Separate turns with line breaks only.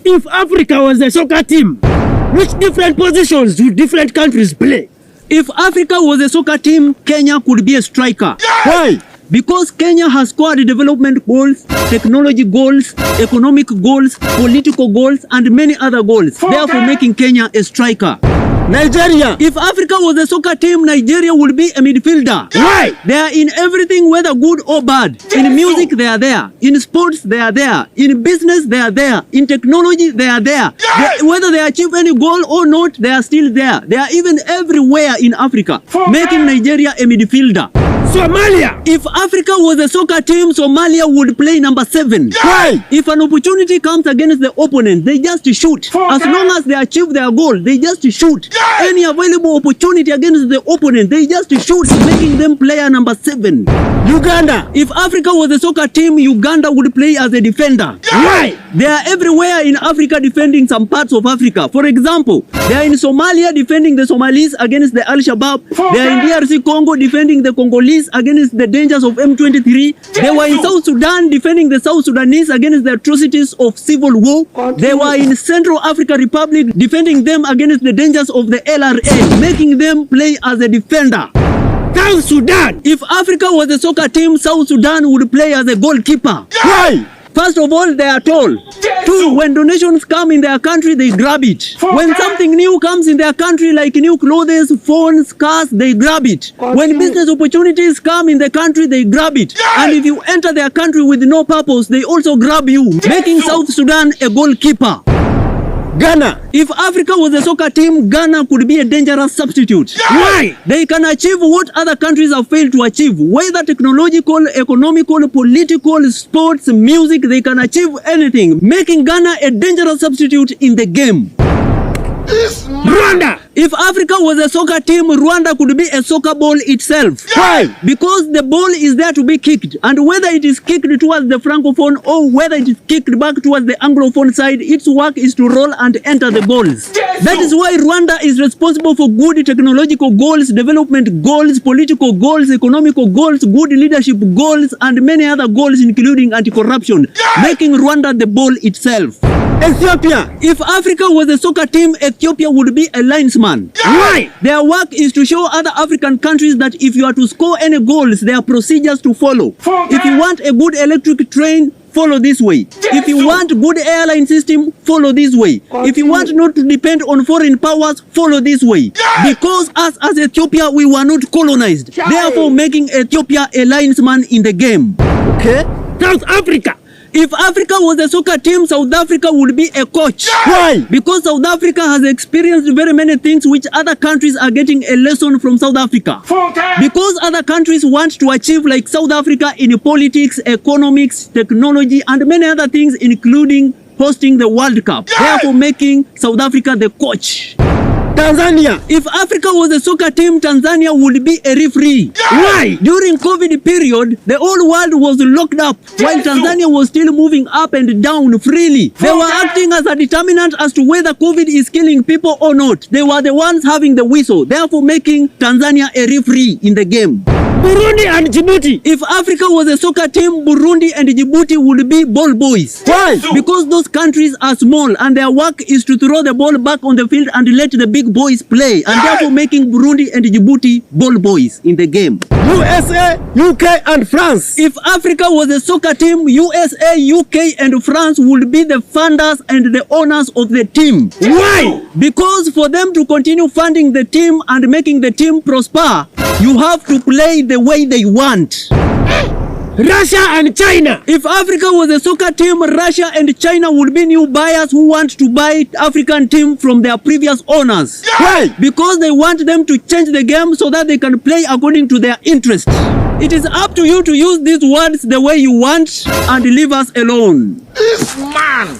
If Africa was a soccer team, which different positions do different countries play?
If Africa was a soccer team, Kenya could be a striker.
Why?
Because Kenya has scored development goals, technology goals, economic goals, political goals, and many other goals, therefore making Kenya a striker.
Nigeria.
If Africa was a soccer team, Nigeria would be a midfielder.
Why?
They are in everything, whether good or bad. In music, they are there. In sports, they are there. In business, they are there. In technology, they are there. Whether they achieve any goal or not, they are still there. They are even everywhere in Africa, making Nigeria a midfielder.
Somalia.
If Africa was a soccer team, Somalia would play number 7.
Why?
If an opportunity comes against the opponent, they just shoot. As long as they achieve their goal, they just shoot. Any available opportunity against the opponent, they just shoot, making them player number 7.
Uganda.
If Africa was a soccer team, Uganda would play as a defender.
Why?
They are everywhere in Africa defending some parts of Africa. For example, they are in Somalia defending the Somalis against the Al-Shabaab. They are in DRC Congo defending the Congolese against the dangers of M23. They were in South Sudan defending the South Sudanese against the atrocities of civil war. They were in Central African Republic defending them against the dangers of the LRA, making them play as a defender.
South Sudan.
If Africa was a soccer team, South Sudan would play as a goalkeeper.
Why?
First of all, they are tall. 2, when donations come in their country, they grab it. When something new comes in their country, like new clothes, phones, cars, they grab it. When business opportunities come in the country, they grab it. And if you enter their country with no purpose, they also grab you, making South Sudan a goalkeeper.
Ghana.
If Africa was a soccer team, Ghana could be a dangerous substitute.
Why?
They can achieve what other countries have failed to achieve, whether technological, economical, political, sports, music, they can achieve anything, making Ghana a dangerous substitute in the game.
Rwanda.
If Africa was a soccer team, Rwanda could be a soccer ball itself.
Why?
Because the ball is there to be kicked, and whether it is kicked towards the francophone or whether it is kicked back towards the anglophone side, its work is to roll and enter the goals. That is why Rwanda is responsible for good technological goals, development goals, political goals, economical goals, good leadership goals, and many other goals, including anti-corruption, making Rwanda the ball itself.
Ethiopia.
If Africa was a soccer team, Ethiopia would be a linesman.
Why?
Their work is to show other African countries that if you are to score any goals, there are procedures to follow. If you want a good electric train, follow this way. If you want good airline system, follow this way. If you want not to depend on foreign powers, follow this way. Because us as Ethiopia, we were not colonized. Therefore, making Ethiopia a linesman in the game.
Okay. South Africa.
If Africa was a soccer team, South Africa would be a coach.
Why?
Because South Africa has experienced very many things which other countries are getting a lesson from South Africa. Because other countries want to achieve like South Africa in politics, economics, technology, and many other things, including hosting the World Cup. Therefore, making South Africa the coach.
Tanzania.
If Africa was a soccer team, Tanzania would be a referee.
Why?
During COVID period, the whole world was locked up while Tanzania was still moving up and down freely. They were acting as a determinant as to whether COVID is killing people or not. They were the ones having the whistle, therefore making Tanzania a referee in the game.
Burundi and Djibouti.
If Africa was a soccer team, Burundi and Djibouti would be ball boys.
Why?
Because those countries are small and their work is to throw the ball back on the field and let the big boys play, and therefore making Burundi and Djibouti ball boys in the game.
USA, UK and France.
If Africa was a soccer team, USA, UK and France would be the funders and the owners of the team.
Why?
Because for them to continue funding the team and making the team prosper, you have to play the way they want.
Russia and China.
If Africa was a soccer team, Russia and China would be new buyers who want to buy African team from their previous owners.
Why?
Because they want them to change the game so that they can play according to their interests. It is up to you to use these words the way you want and leave us alone.
This man.